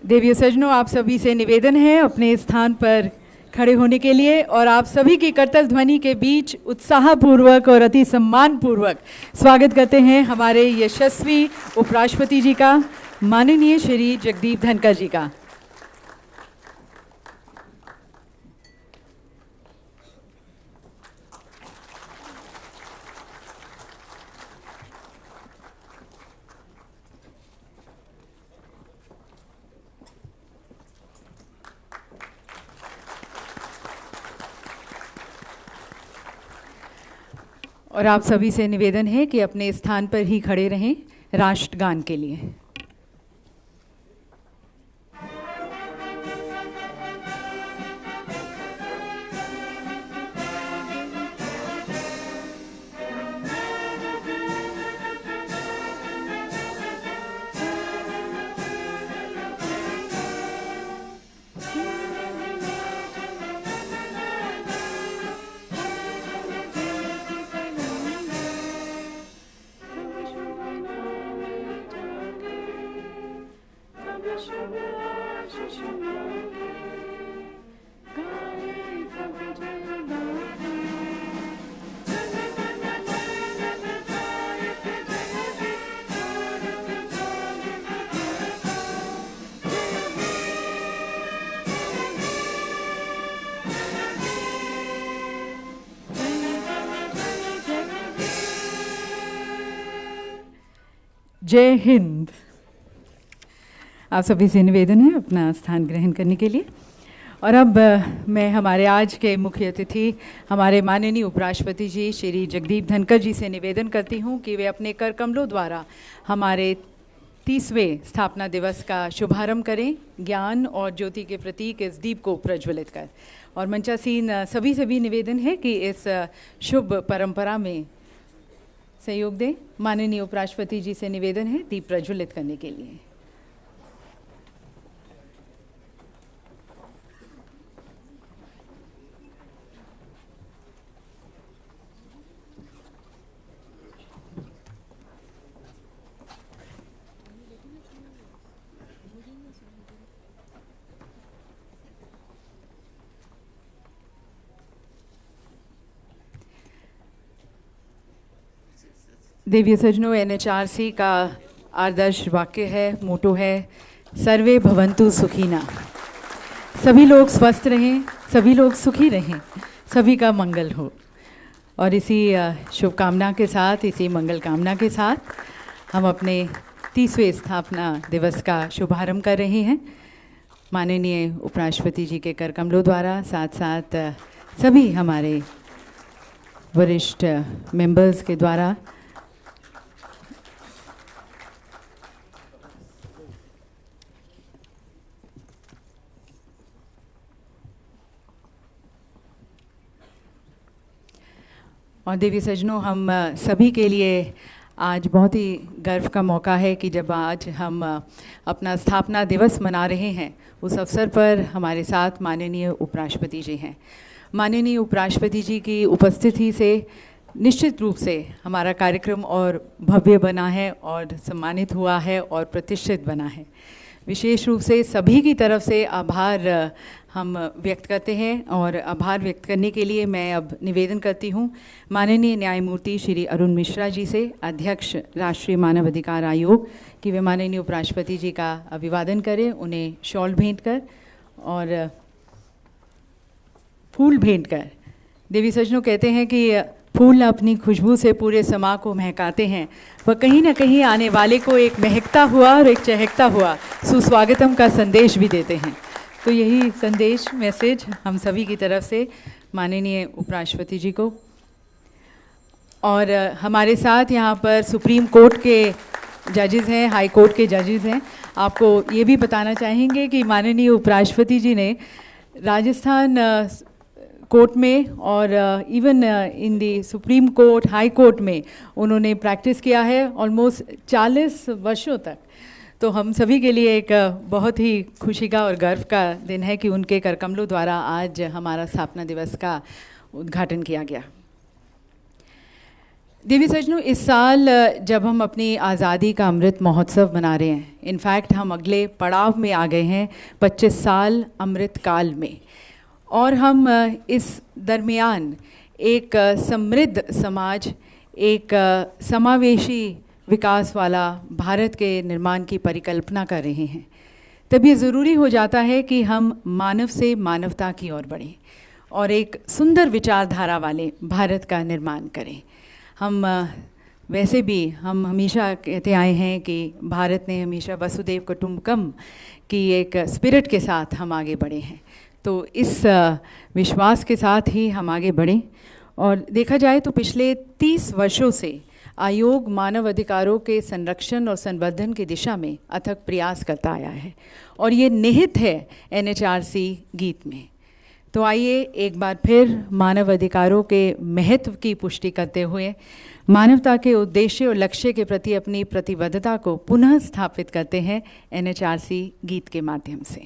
देवी सज्जनों, आप सभी से निवेदन है अपने स्थान पर खड़े होने के लिए और आप सभी की करतल ध्वनि के बीच उत्साहपूर्वक और अति सम्मानपूर्वक स्वागत करते हैं हमारे यशस्वी उपराष्ट्रपति जी का, माननीय श्री जगदीप धनखड़ जी का। और आप सभी से निवेदन है कि अपने स्थान पर ही खड़े रहें राष्ट्रगान के लिए। जय हिंद। आप सभी से निवेदन है अपना स्थान ग्रहण करने के लिए। और अब मैं हमारे आज के मुख्य अतिथि हमारे माननीय उपराष्ट्रपति जी श्री जगदीप धनखड़ जी से निवेदन करती हूँ कि वे अपने कर कमलों द्वारा हमारे 30वें स्थापना दिवस का शुभारंभ करें, ज्ञान और ज्योति के प्रतीक इस दीप को प्रज्वलित कर। और मंचासीन सभी से भी निवेदन है कि इस शुभ परंपरा में सहयोग दें। माननीय उपराष्ट्रपति जी से निवेदन है दीप प्रज्वलित करने के लिए। देवी सज्जनों, NHRC का आदर्श वाक्य है, मोटो है, सर्वे भवन्तु सुखिना। सभी लोग स्वस्थ रहें, सभी लोग सुखी रहें, सभी का मंगल हो। और इसी शुभकामना के साथ, इसी मंगल कामना के साथ हम अपने 30वें स्थापना दिवस का शुभारंभ कर रहे हैं माननीय उपराष्ट्रपति जी के कर कमलों द्वारा, साथ साथ सभी हमारे वरिष्ठ मेंबर्स के द्वारा। और देवी सज्जनों, हम सभी के लिए आज बहुत ही गर्व का मौका है कि जब आज हम अपना स्थापना दिवस मना रहे हैं, उस अवसर पर हमारे साथ माननीय उपराष्ट्रपति जी हैं। माननीय उपराष्ट्रपति जी की उपस्थिति से निश्चित रूप से हमारा कार्यक्रम और भव्य बना है और सम्मानित हुआ है और प्रतिष्ठित बना है। विशेष रूप से सभी की तरफ से आभार हम व्यक्त करते हैं और आभार व्यक्त करने के लिए मैं अब निवेदन करती हूँ माननीय न्यायमूर्ति श्री अरुण मिश्रा जी से, अध्यक्ष राष्ट्रीय मानव अधिकार आयोग, कि वे माननीय उपराष्ट्रपति जी का अभिवादन करें, उन्हें शॉल भेंट कर और फूल भेंट कर। देवी सज्जनों, कहते हैं कि फूल अपनी खुशबू से पूरे समा को महकाते हैं, वह कहीं ना कहीं आने वाले को एक महकता हुआ और एक चहकता हुआ सुस्वागतम का संदेश भी देते हैं। तो यही संदेश, मैसेज हम सभी की तरफ से माननीय उपराष्ट्रपति जी को। और हमारे साथ यहाँ पर सुप्रीम कोर्ट के जजेस हैं, हाई कोर्ट के जजेस हैं। आपको ये भी बताना चाहेंगे कि माननीय उपराष्ट्रपति जी ने राजस्थान कोर्ट में और even in the supreme court, high court में उन्होंने प्रैक्टिस किया है ऑलमोस्ट 40 वर्षों तक। तो हम सभी के लिए एक बहुत ही खुशी का और गर्व का दिन है कि उनके कर कमलों द्वारा आज हमारा स्थापना दिवस का उद्घाटन किया गया। देवी सज्जनों, इस साल जब हम अपनी आज़ादी का अमृत महोत्सव मना रहे हैं, इनफैक्ट हम अगले पड़ाव में आ गए हैं 25 साल अमृत काल में, और हम इस दरमियान एक समृद्ध समाज, एक समावेशी विकास वाला भारत के निर्माण की परिकल्पना कर रहे हैं। तब ये ज़रूरी हो जाता है कि हम मानव से मानवता की ओर बढ़ें और एक सुंदर विचारधारा वाले भारत का निर्माण करें। हम वैसे भी हम हमेशा कहते आए हैं कि भारत ने हमेशा वसुदेव कुटुंबकम की एक स्पिरिट के साथ हम आगे बढ़े हैं। तो इस विश्वास के साथ ही हम आगे बढ़ें। और देखा जाए तो पिछले 30 वर्षों से आयोग मानव अधिकारों के संरक्षण और संवर्धन की दिशा में अथक प्रयास करता आया है, और ये निहित है NHRC गीत में। तो आइए एक बार फिर मानव अधिकारों के महत्व की पुष्टि करते हुए मानवता के उद्देश्य और लक्ष्य के प्रति अपनी प्रतिबद्धता को पुनः स्थापित करते हैं NHRC गीत के माध्यम से।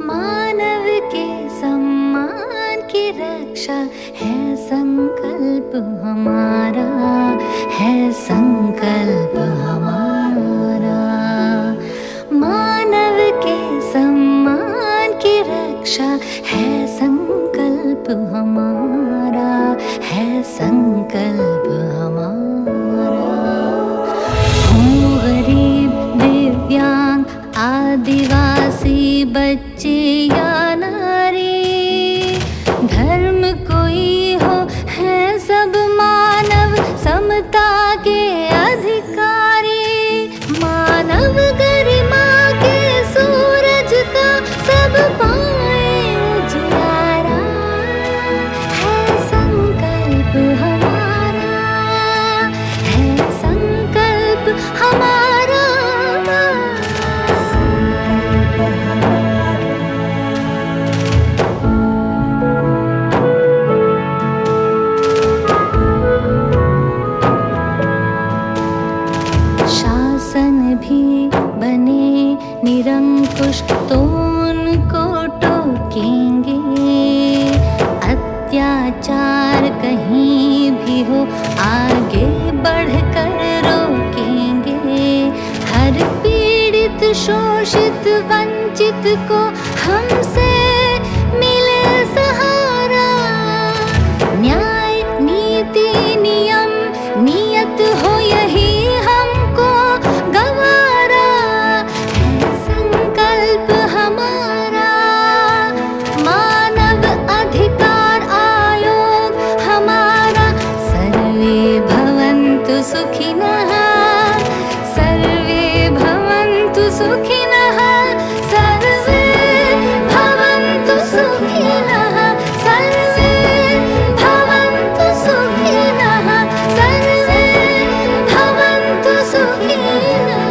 मानव के सम्मान की रक्षा है संकल्प हमारा, है संकल्प हमारा। मानव के सम्मान की रक्षा है संकल्प हमारा, है संकल्प हमारा। हूँ गरीब, दिव्यांग, आदिवासी, बच्चे या नारी, धर्म कोई हो, है सब मानव समता के अधिकारी। मानव गरिमा के सूरज का सब पाए उजियारा, है संकल्प हमारा, है संकल्प हमारा। निरंकुश तो उनको टोकेंगे, अत्याचार कहीं भी हो आगे बढ़कर रोकेंगे। हर पीड़ित, शोषित, वंचित को हमसे मिले सहारा। न्याय, नीति, नियम, नियत हो यही हमको गवारा, है संकल्प हमारा। मानव अधिकार आयोग हमारा, सर्वे भवन्तु सुखिनः, सर्वे भवन्तु सुखिनः, सर्वे भवन्तु सुखिनः, सर्वे भवन्तु सुखिनः, सर्वे भवन्तु सुखिनः।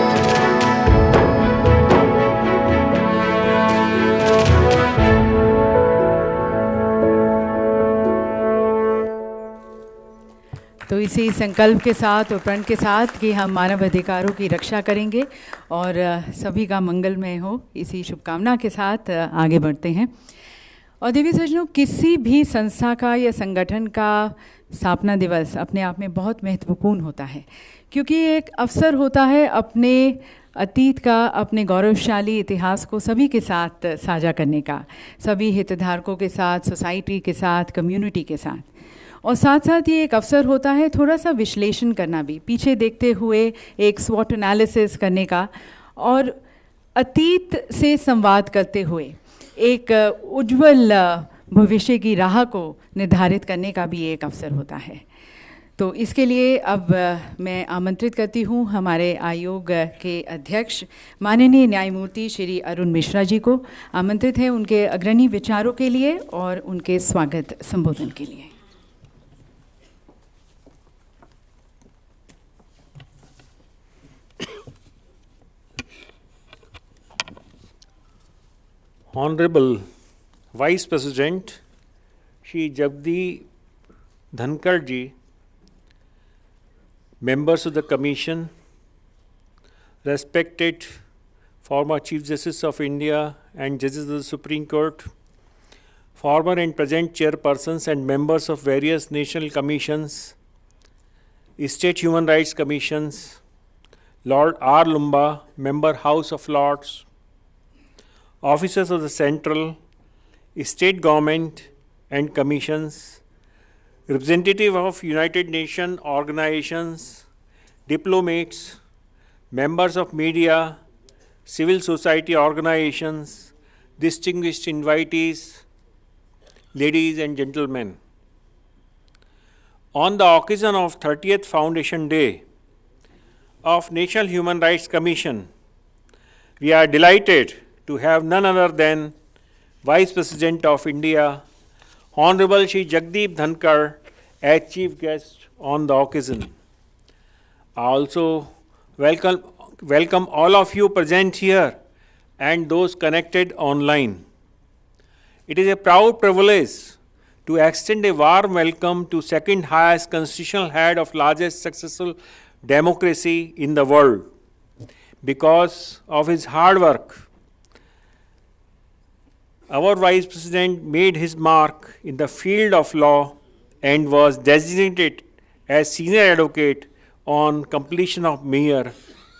तो इसी संकल्प के साथ और प्रण के साथ कि हम मानव अधिकारों की रक्षा करेंगे और सभी का मंगलमय हो, इसी शुभकामना के साथ आगे बढ़ते हैं। और देवी सज्जनों, किसी भी संस्था का या संगठन का स्थापना दिवस अपने आप में बहुत महत्वपूर्ण होता है, क्योंकि एक अवसर होता है अपने अतीत का, अपने गौरवशाली इतिहास को सभी के साथ साझा करने का, सभी हितधारकों के साथ, सोसाइटी के साथ, कम्युनिटी के साथ। और साथ साथ ये एक अवसर होता है थोड़ा सा विश्लेषण करना भी, पीछे देखते हुए एक स्वॉट एनालिसिस करने का, और अतीत से संवाद करते हुए एक उज्जवल भविष्य की राह को निर्धारित करने का भी एक अवसर होता है। तो इसके लिए अब मैं आमंत्रित करती हूँ हमारे आयोग के अध्यक्ष माननीय न्यायमूर्ति श्री अरुण मिश्रा जी को। आमंत्रित हैं उनके अग्रणी विचारों के लिए और उनके स्वागत संबोधन के लिए। Honorable Vice President Shri Jagdi Dhankar ji, members of the Commission, respected former Chief Justice of India and Judges of the Supreme Court, former and present chairpersons and members of various national commissions, state human rights commissions, Lord R. Lumba, member House of Lords, officers of the central, state government and commissions, representative of United Nations organizations, diplomats, members of media, civil society organizations, distinguished invitees, ladies and gentlemen. On the occasion of 30th Foundation Day of National Human Rights Commission, we are delighted to have none other than Vice President of India, Honorable Shri Jagdeep Dhankar, as chief guest on the occasion. I also welcome all of you present here and those connected online. It is a proud privilege to extend a warm welcome to second highest constitutional head of largest successful democracy in the world. Because of his hard work, our Vice President made his mark in the field of law and was designated as senior advocate on completion of mere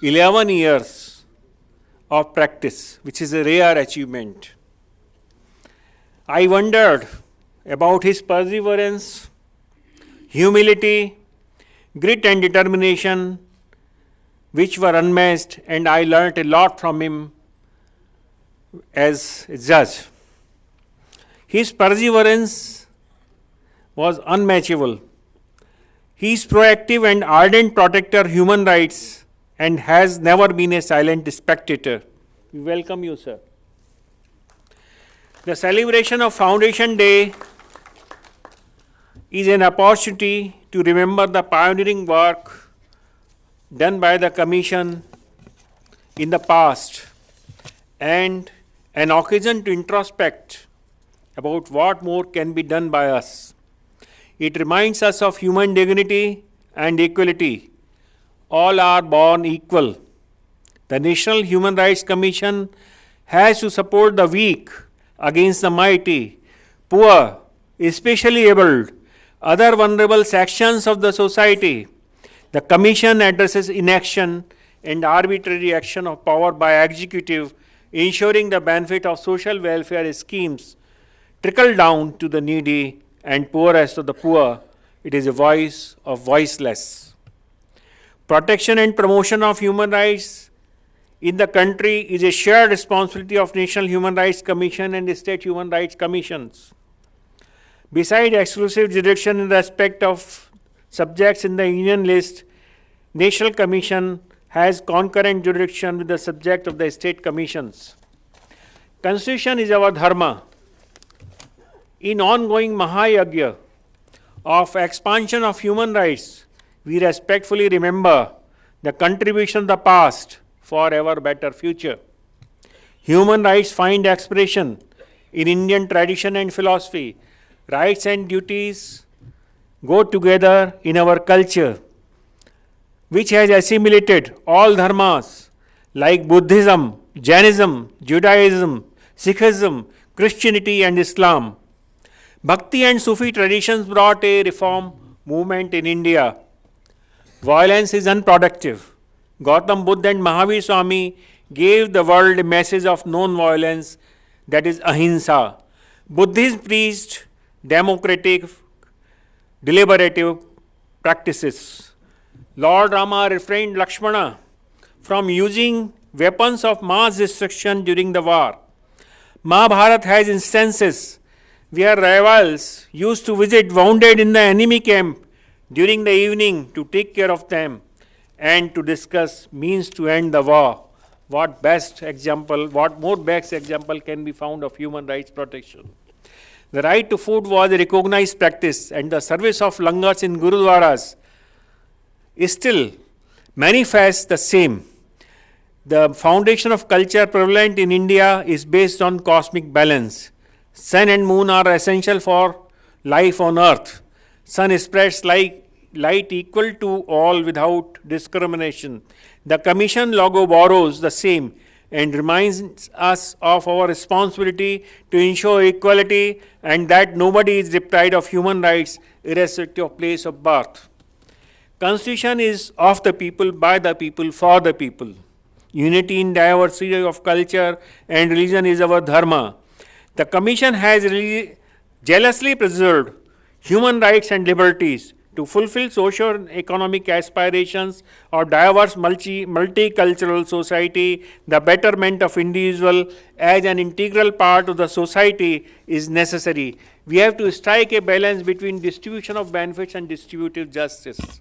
11 years of practice, which is a rare achievement. I wondered about his perseverance, humility, grit and determination, which were unmatched, and I learnt a lot from him as a judge. His perseverance was unmatchable. He is proactive and ardent protector of human rights and has never been a silent spectator. We welcome you, sir. The celebration of Foundation Day is an opportunity to remember the pioneering work done by the Commission in the past and an occasion to introspect about what more can be done by us. It reminds us of human dignity and equality. All are born equal. The National Human Rights Commission has to support the weak against the mighty, poor, especially abled, other vulnerable sections of the society. The Commission addresses inaction and arbitrary action of power by executive, ensuring the benefit of social welfare schemes trickle down to the needy and poorest of the poor. It is a voice of voiceless. Protection and promotion of human rights in the country is a shared responsibility of National Human Rights Commission and State Human Rights Commissions. Besides exclusive jurisdiction in respect of subjects in the Union list, National Commission has concurrent jurisdiction with the subject of the state commissions. Constitution is our dharma. In ongoing Mahayagya of expansion of human rights, we respectfully remember the contribution of the past for our better future. Human rights find expression in Indian tradition and philosophy. Rights and duties go together in our culture, which has assimilated all dharmas like Buddhism, Jainism, Judaism, Sikhism, Christianity and Islam. Bhakti and Sufi traditions brought a reform movement in India. Violence is unproductive. Gautam Buddha and Mahavir Swami gave the world a message of non-violence, that is ahimsa. Buddhism preached democratic, deliberative practices. Lord Rama refrained Lakshmana from using weapons of mass destruction during the war. Mahabharata has instances where rivals used to visit wounded in the enemy camp during the evening to take care of them and to discuss means to end the war. What more best example can be found of human rights protection? The right to food was a recognized practice, and the service of langars in gurudwaras still manifests the same. The foundation of culture prevalent in India is based on cosmic balance. Sun and moon are essential for life on earth. Sun spreads light equal to all without discrimination. The Commission logo borrows the same. and reminds us of our responsibility to ensure equality and that nobody is deprived of human rights irrespective of place of birth. Constitution is of the people, by the people, for the people. Unity in diversity of culture and religion is our dharma. The Commission has jealously preserved human rights and liberties to fulfill socio and economic aspirations of diverse multicultural society. The betterment of individual as an integral part of the society is necessary. We have to strike a balance between distribution of benefits and distributive justice.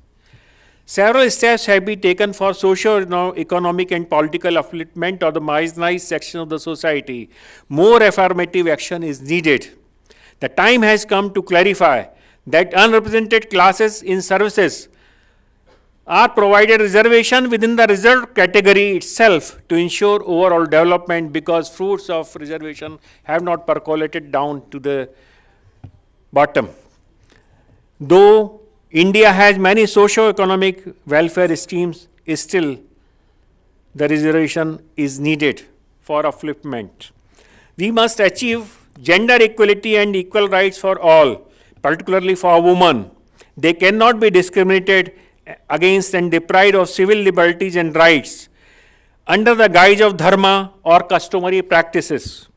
Several steps have been taken for socio-economic and political upliftment of the marginalized section of the society. More affirmative action is needed. The time has come to clarify that unrepresented classes in services are provided reservation within the reserved category itself to ensure overall development, because fruits of reservation have not percolated down to the bottom. Though India has many socio-economic welfare schemes, still the reservation is needed for upliftment. We must achieve gender equality and equal rights for all, particularly for women. They cannot be discriminated against and deprived of civil liberties and rights under the guise of dharma or customary practices.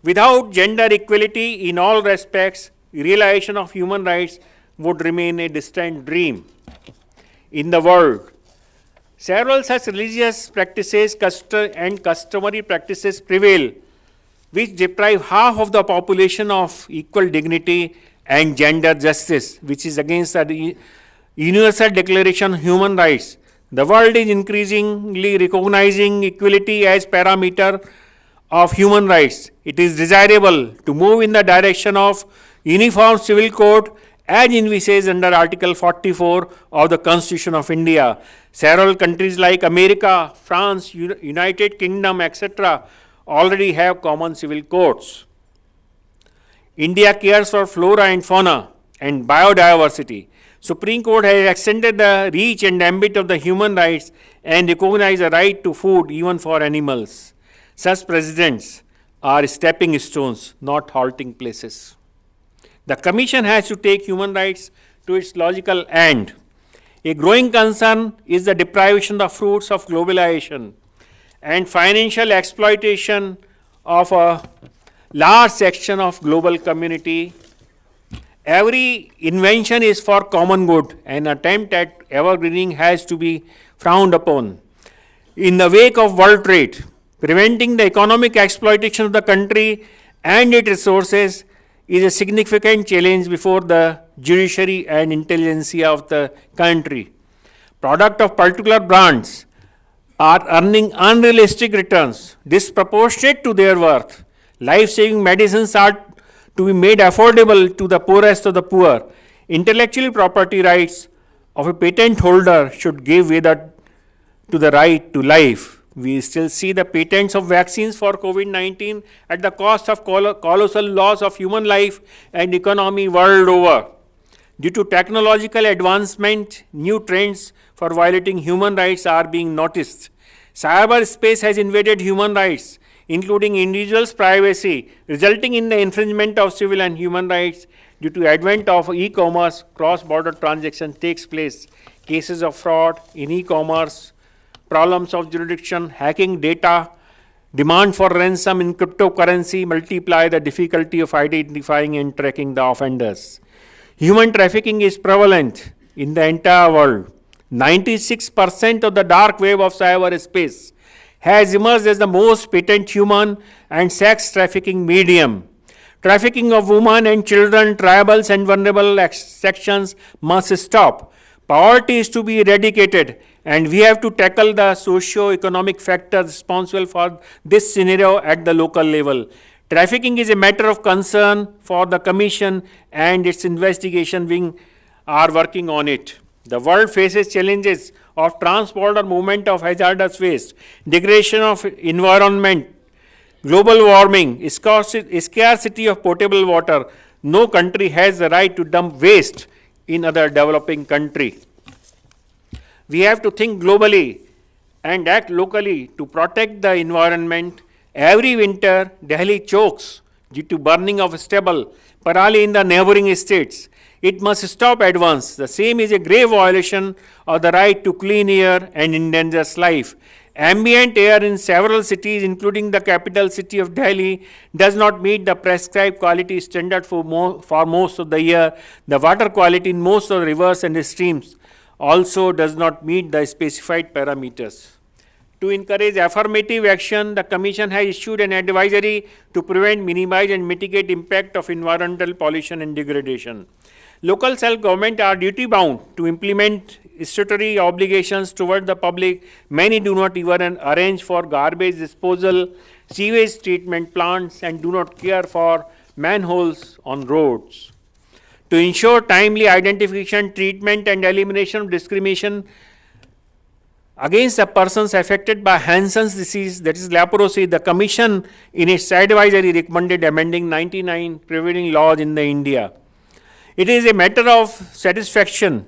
Without gender equality in all respects, realization of human rights would remain a distant dream. In the world, several such religious practices and customary practices prevail, which deprive half of the population of equal dignity and gender justice, which is against the Universal Declaration of Human Rights. The world is increasingly recognizing equality as parameter of human rights. It is desirable to move in the direction of uniform civil code as envisaged under Article 44 of the Constitution of India. Several countries like America, France, United Kingdom, etc. already have common civil codes. India cares for flora and fauna and biodiversity. Supreme Court has extended the reach and ambit of the human rights and recognized the right to food even for animals. Such precedents are stepping stones, not halting places. The Commission has to take human rights to its logical end. A growing concern is the deprivation of fruits of globalization and financial exploitation of a large section of global community. Every invention is for common good. An attempt at evergreening has to be frowned upon. In the wake of world trade, preventing the economic exploitation of the country and its resources is a significant challenge before the judiciary and intelligentsia of the country. Product of particular brands are earning unrealistic returns disproportionate to their worth. Life-saving medicines are to be made affordable to the poorest of the poor. Intellectual property rights of a patent holder should give way to the right to life. We still see the patents of vaccines for COVID-19 at the cost of colossal loss of human life and economy world over. Due to technological advancement, new trends for violating human rights are being noticed. Cyberspace has invaded human rights, including individuals' privacy, resulting in the infringement of civil and human rights. Due to advent of e-commerce, cross-border transactions takes place. Cases of fraud in e-commerce, problems of jurisdiction, hacking data, demand for ransom in cryptocurrency multiply the difficulty of identifying and tracking the offenders. Human trafficking is prevalent in the entire world. 96% of the dark web of cyberspace has emerged as the most patent human and sex trafficking medium. Trafficking of women and children, tribals and vulnerable sections must stop. Poverty is to be eradicated, and we have to tackle the socio-economic factors responsible for this scenario at the local level. Trafficking is a matter of concern for the Commission, and its investigation wing are working on it. The world faces challenges of transborder movement of hazardous waste, degradation of environment, global warming, scarcity of potable water. No country has the right to dump waste in other developing country. We have to think globally and act locally to protect the environment. Every winter, Delhi chokes due to burning of stubble, parali in the neighboring states. It must stop at once. The same is a grave violation of the right to clean air and endangers life. Ambient air in several cities, including the capital city of Delhi, does not meet the prescribed quality standard for most of the year. The water quality in most of the rivers and streams also does not meet the specified parameters. To encourage affirmative action, the Commission has issued an advisory to prevent, minimize and mitigate impact of environmental pollution and degradation. Local self-government are duty-bound to implement statutory obligations toward the public. Many do not even arrange for garbage disposal, sewage treatment plants, and do not care for manholes on roads. To ensure timely identification, treatment, and elimination of discrimination against the persons affected by Hansen's disease, that is leprosy, the Commission in its advisory recommended amending 99 prevailing laws in India. It is a matter of satisfaction.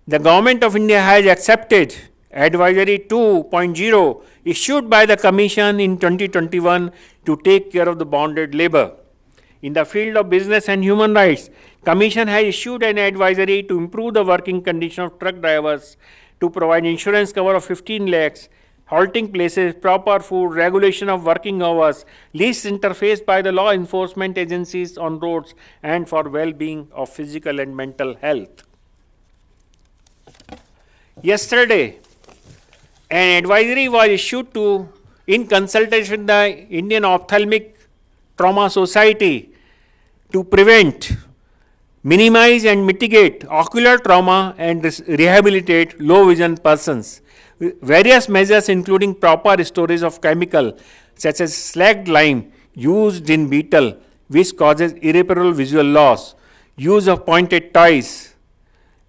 The Government of India has accepted Advisory 2.0 issued by the Commission in 2021 to take care of the bonded labor. In the field of business and human rights, Commission has issued an advisory to improve the working condition of truck drivers, to provide insurance cover of 15 lakhs, halting places, proper food, regulation of working hours, least interface by the law enforcement agencies on roads, and for well-being of physical and mental health. Yesterday, an advisory was issued in consultation with the Indian Ophthalmic Trauma Society to prevent, minimize and mitigate ocular trauma and rehabilitate low vision persons. Various measures including proper storage of chemical such as slacked lime used in beetle which causes irreparable visual loss, use of pointed toys,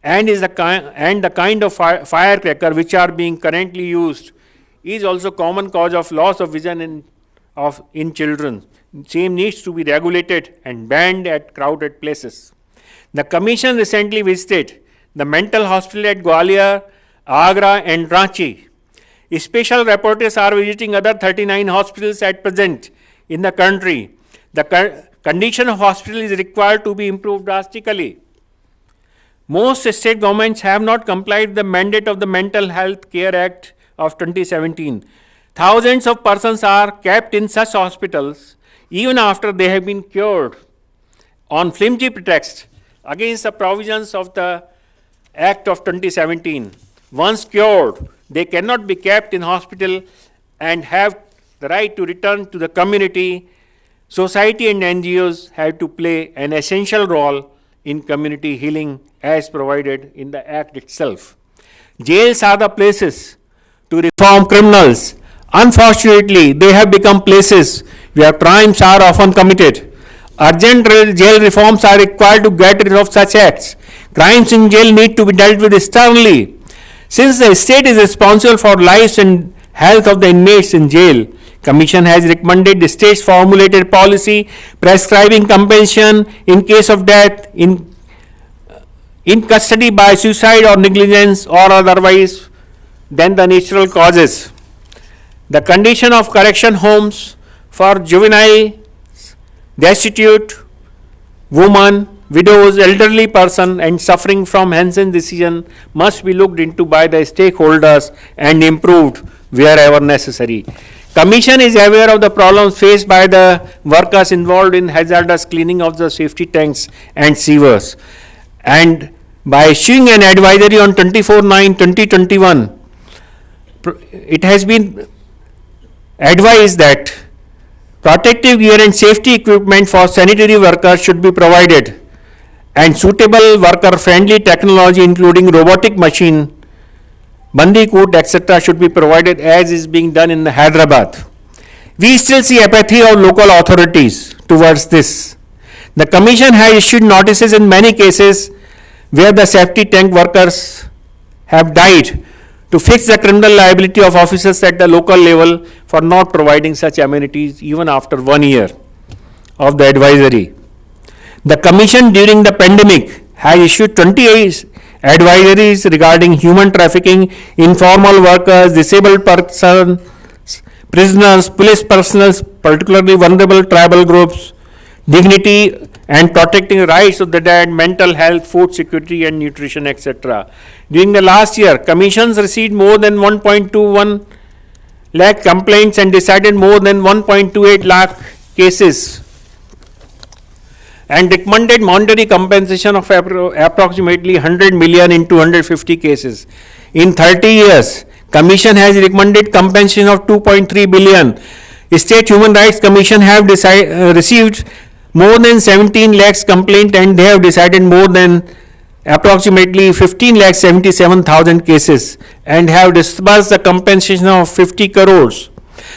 and the kind of firecracker which are being currently used is also common cause of loss of vision in children. Same needs to be regulated and banned at crowded places. The Commission recently visited the mental hospital at Gwalior, Agra and Ranchi. Special rapporteurs are visiting other 39 hospitals at present in the country. The condition of hospital is required to be improved drastically. Most state governments have not complied with the mandate of the Mental Health Care Act of 2017. Thousands of persons are kept in such hospitals even after they have been cured on flimsy pretext against the provisions of the Act of 2017. Once cured, they cannot be kept in hospital and have the right to return to the community. Society and NGOs have to play an essential role in community healing as provided in the Act itself. Jails are the places to reform criminals. Unfortunately, they have become places where crimes are often committed. Urgent jail reforms are required to get rid of such acts. Crimes in jail need to be dealt with sternly. Since the state is responsible for lives and health of the inmates in jail, Commission has recommended the state's formulated policy prescribing compensation in case of death in custody by suicide or negligence or otherwise than the natural causes. The condition of correction homes for juvenile, destitute, women, widows, elderly person and suffering from Hansen's disease must be looked into by the stakeholders and improved wherever necessary. Commission is aware of the problems faced by the workers involved in hazardous cleaning of the safety tanks and sewers, and by issuing an advisory on 24/9/2021, it has been advised that protective gear and safety equipment for sanitary workers should be provided, and suitable worker-friendly technology including robotic machine, bandicoot, etc. should be provided as is being done in Hyderabad. We still see apathy of local authorities towards this. The Commission has issued notices in many cases where the safety tank workers have died to fix the criminal liability of officers at the local level for not providing such amenities even after 1 year of the advisory. The Commission during the pandemic has issued 28 advisories regarding human trafficking, informal workers, disabled persons, prisoners, police personnel, particularly vulnerable tribal groups, dignity and protecting rights of the dead, mental health, food security and nutrition, etc. During the last year, commissions received more than 1.21 lakh complaints and decided more than 1.28 lakh cases and recommended monetary compensation of approximately 100 million in 250 cases. In 30 years, Commission has recommended compensation of 2.3 billion. State Human Rights Commission have received more than 17 lakhs complaint and they have decided more than approximately 15 lakh 77,000 cases and have disbursed the compensation of 50 crores.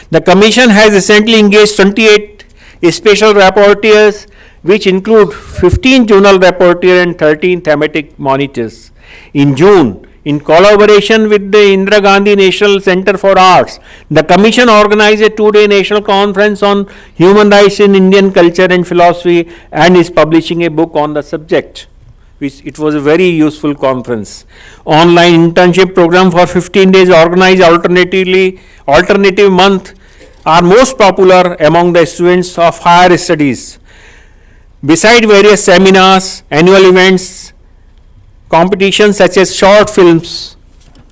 The Commission has recently engaged 28 special rapporteurs, which include 15 journal rapporteurs and 13 thematic monitors. In June, in collaboration with the Indira Gandhi National Center for Arts, the Commission organized a 2-day national conference on human rights in Indian culture and philosophy and is publishing a book on the subject. It was a very useful conference. Online internship program for 15 days organized alternative month are most popular among the students of higher studies. Beside various seminars, annual events, competitions such as short films,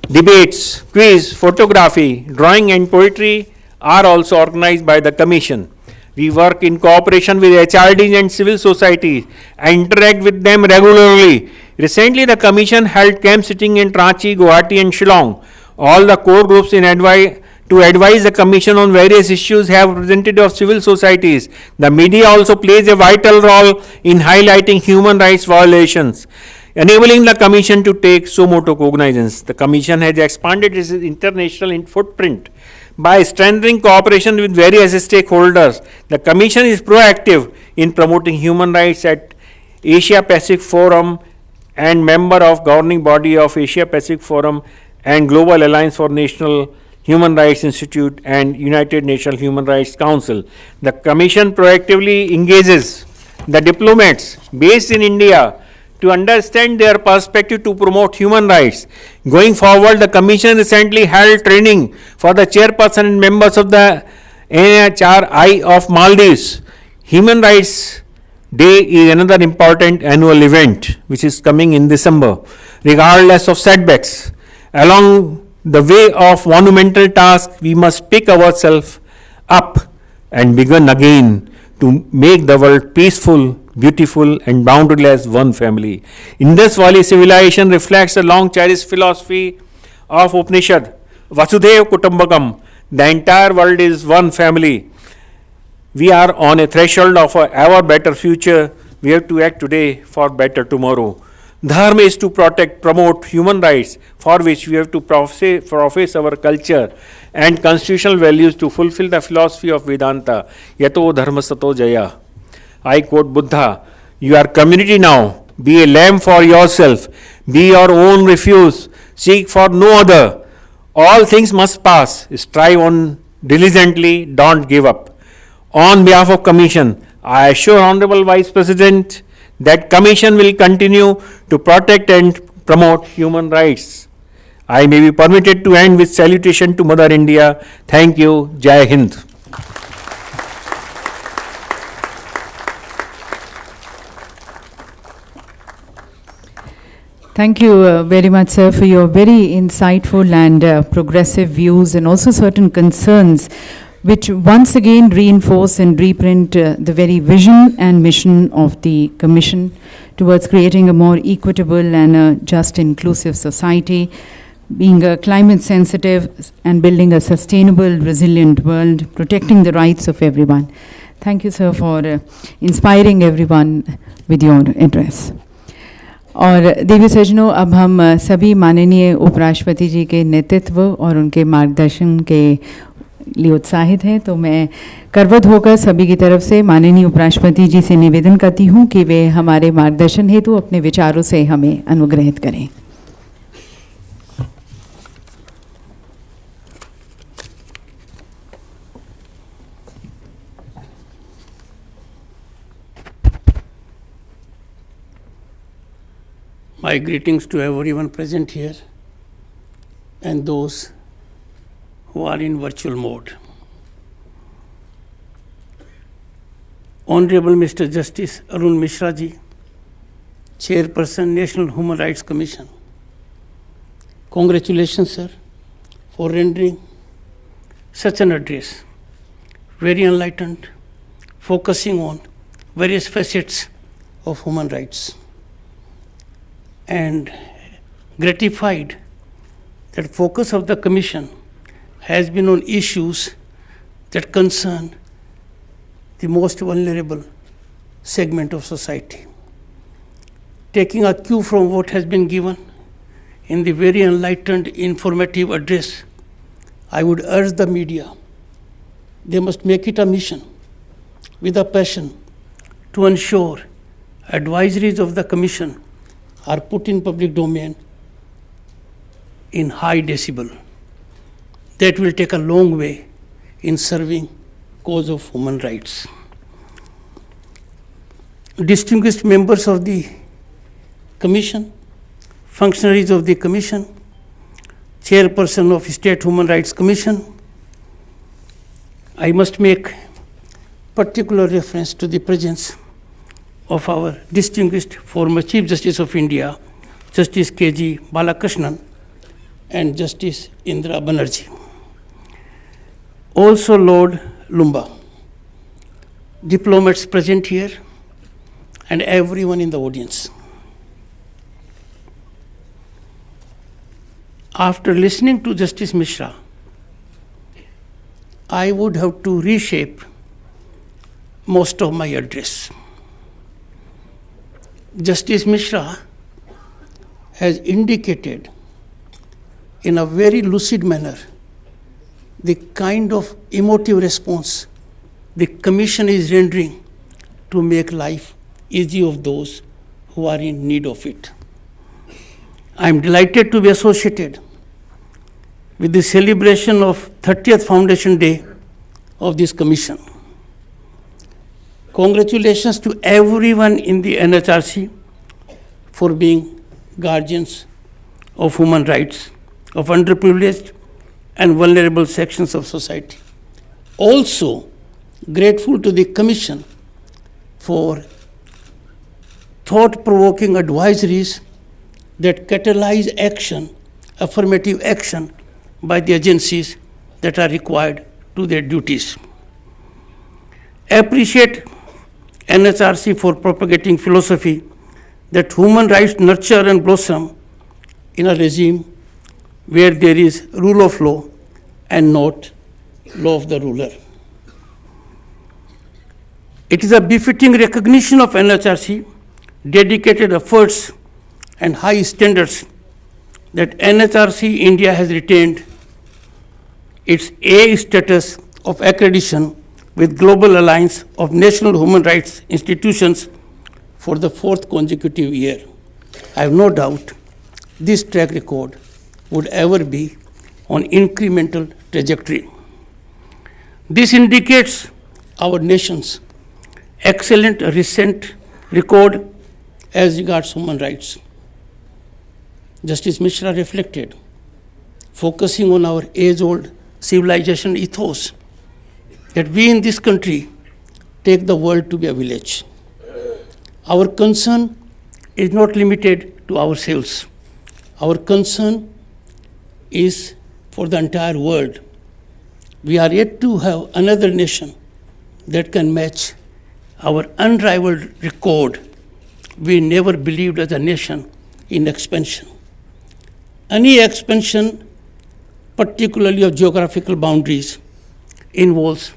debates, quiz, photography, drawing and poetry are also organized by the Commission. We work in cooperation with HRDs and civil society and interact with them regularly. Recently, the Commission held camp sitting in Ranchi, Guwahati and Shillong. All the core groups to advise the Commission on various issues have representatives of civil societies. The media also plays a vital role in highlighting human rights violations, enabling the Commission to take suo motu cognizance. The Commission has expanded its international footprint by strengthening cooperation with various stakeholders. The Commission is proactive in promoting human rights at Asia Pacific Forum and member of governing body of Asia Pacific Forum and Global Alliance for National Human Rights Institute and United Nations Human Rights Council. The Commission proactively engages the diplomats based in India to understand their perspective to promote human rights. Going forward, the Commission recently held training for the chairperson and members of the Nhrc of Maldives. Human Rights Day is another important annual event which is coming in December. Regardless of setbacks, along the way of monumental task, we must pick ourselves up and begin again to make the world peaceful, beautiful and boundless one family. Indus Valley civilization reflects a long cherished philosophy of Upanishad, Vasudhaiva Kutumbakam. The entire world is one family. We are on a threshold of a ever better future. We have to act today for better tomorrow. Dharma is to protect, promote human rights, for which we have to profess our culture and constitutional values to fulfill the philosophy of Vedanta. Yato dharma sato jaya. I quote Buddha, you are community now. Be a lamb for yourself. Be your own refuge. Seek for no other. All things must pass. Strive on diligently. Don't give up. On behalf of Commission, I assure Honorable Vice President that Commission will continue to protect and promote human rights. I may be permitted to end with salutation to Mother India. Thank you. Jai Hind. Thank you very much, sir, for your very insightful and progressive views and also certain concerns which once again reinforce and reprint the very vision and mission of the Commission towards creating a more equitable and a just inclusive society, being climate sensitive and building a sustainable, resilient world, protecting the rights of everyone. Thank you, sir, for inspiring everyone with your address. और देवी सज्जनों, अब हम सभी माननीय उपराष्ट्रपति जी के नेतृत्व और उनके मार्गदर्शन के लिए उत्साहित हैं, तो मैं करवत होकर सभी की तरफ से माननीय उपराष्ट्रपति जी से निवेदन करती हूं कि वे हमारे मार्गदर्शन हेतु अपने विचारों से हमें अनुग्रहित करें. My greetings to everyone present here and those who are in virtual mode. Honorable Mr. Justice Arun Mishra ji, Chairperson, National Human Rights Commission. Congratulations, sir, for rendering such an address, very enlightened, focusing on various facets of human rights, and gratified that focus of the Commission has been on issues that concern the most vulnerable segment of society. Taking a cue from what has been given in the very enlightened, informative address, I would urge the media, they must make it a mission with a passion to ensure advisories of the Commission are put in public domain in high decibel. That will take a long way in serving cause of human rights. Distinguished members of the Commission, functionaries of the Commission, Chairperson of State Human Rights Commission, I must make particular reference to the presence of our distinguished former Chief Justice of India, Justice K.G. Balakrishnan, and Justice Indira Banerjee. Also Lord Lumba, diplomats present here, and everyone in the audience. After listening to Justice Mishra, I would have to reshape most of my address. Justice Mishra has indicated in a very lucid manner the kind of emotive response the Commission is rendering to make life easy of those who are in need of it. I am delighted to be associated with the celebration of 30th Foundation Day of this Commission. Congratulations to everyone in the NHRC for being guardians of human rights of underprivileged and vulnerable sections of society. Also, grateful to the Commission for thought-provoking advisories that catalyze action, affirmative action by the agencies that are required to their duties. Appreciate NHRC for propagating philosophy that human rights nurture and blossom in a regime where there is rule of law and not law of the ruler. It is a befitting recognition of NHRC dedicated efforts and high standards that NHRC India has retained its A status of accreditation with Global Alliance of National Human Rights Institutions for the 4th consecutive year. I have no doubt this track record would ever be on incremental trajectory. This indicates our nation's excellent recent record as regards human rights. Justice Mishra reflected, focusing on our age-old civilization ethos, that we in this country take the world to be a village. Our concern is not limited to ourselves. Our concern is for the entire world. We are yet to have another nation that can match our unrivaled record. We never believed as a nation in expansion. Any expansion, particularly of geographical boundaries, involves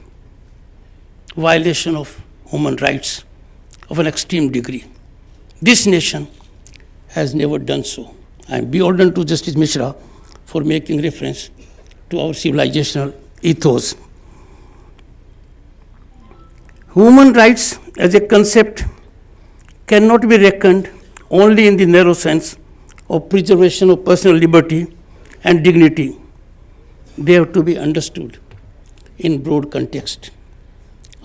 violation of human rights of an extreme degree. This nation has never done so. I am beholden to Justice Mishra for making reference to our civilizational ethos. Human rights as a concept cannot be reckoned only in the narrow sense of preservation of personal liberty and dignity. They have to be understood in broad context.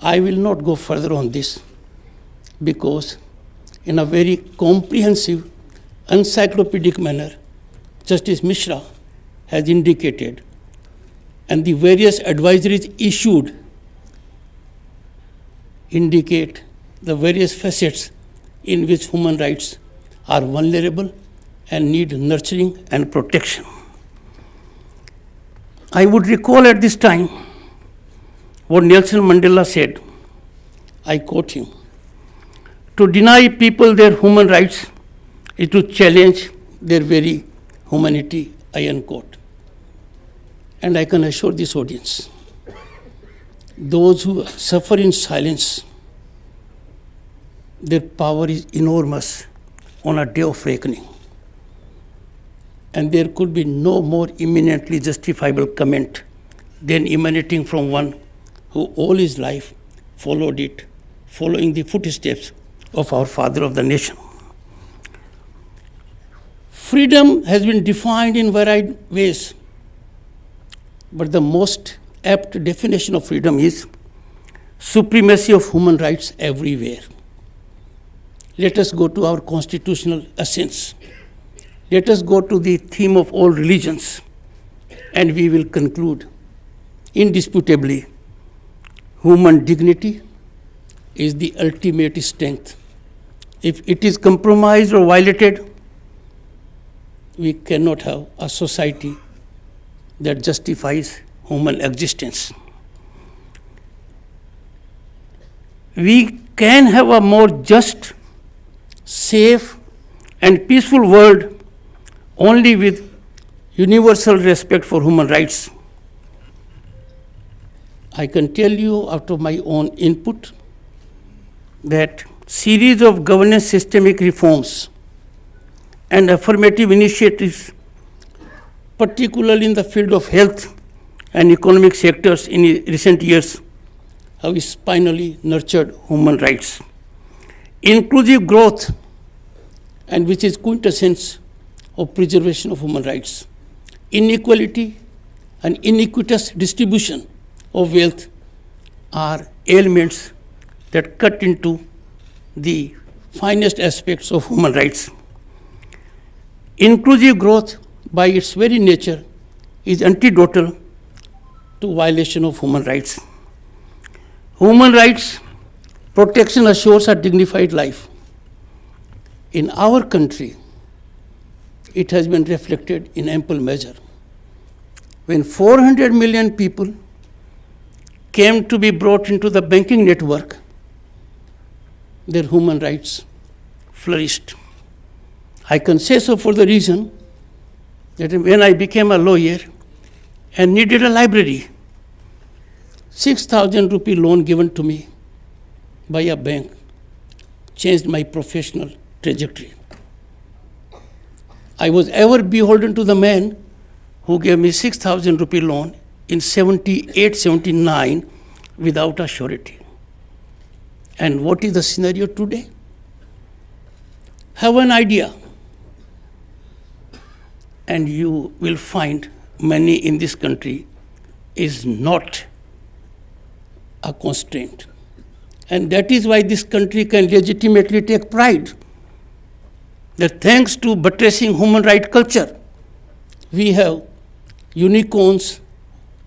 I will not go further on this because in a very comprehensive encyclopedic manner, Justice Mishra has indicated, and the various advisories issued indicate the various facets in which human rights are vulnerable and need nurturing and protection. I would recall at this time what Nelson Mandela said. I quote him: "To deny people their human rights is to challenge their very humanity," I unquote. And I can assure this audience, those who suffer in silence, their power is enormous on a day of reckoning. And there could be no more eminently justifiable comment than emanating from one who all his life following the footsteps of our father of the nation. Freedom has been defined in varied ways, but the most apt definition of freedom is supremacy of human rights everywhere. Let us go to our constitutional essence. Let us go to the theme of all religions, and we will conclude indisputably: human dignity is the ultimate strength. If it is compromised or violated, we cannot have a society that justifies human existence. We can have a more just, safe, and peaceful world only with universal respect for human rights. I can tell you out of my own input that series of governance systemic reforms and affirmative initiatives, particularly in the field of health and economic sectors in recent years, have spinally nurtured human rights. Inclusive growth, and which is quintessence of preservation of human rights. Inequality and iniquitous distribution of wealth are elements that cut into the finest aspects of human rights. Inclusive growth, by its very nature, is antidotal to violation of human rights. Human rights protection assures a dignified life. In our country, it has been reflected in ample measure. When 400 million people came to be brought into the banking network, their human rights flourished. I can say so for the reason that when I became a lawyer and needed a library, 6,000 rupee loan given to me by a bank changed my professional trajectory. I was ever beholden to the man who gave me 6,000 rupee loan in 78, 79 without a surety. And what is the scenario today? Have an idea, and you will find money in this country is not a constraint. And that is why this country can legitimately take pride that thanks to buttressing human rights culture, we have unicorns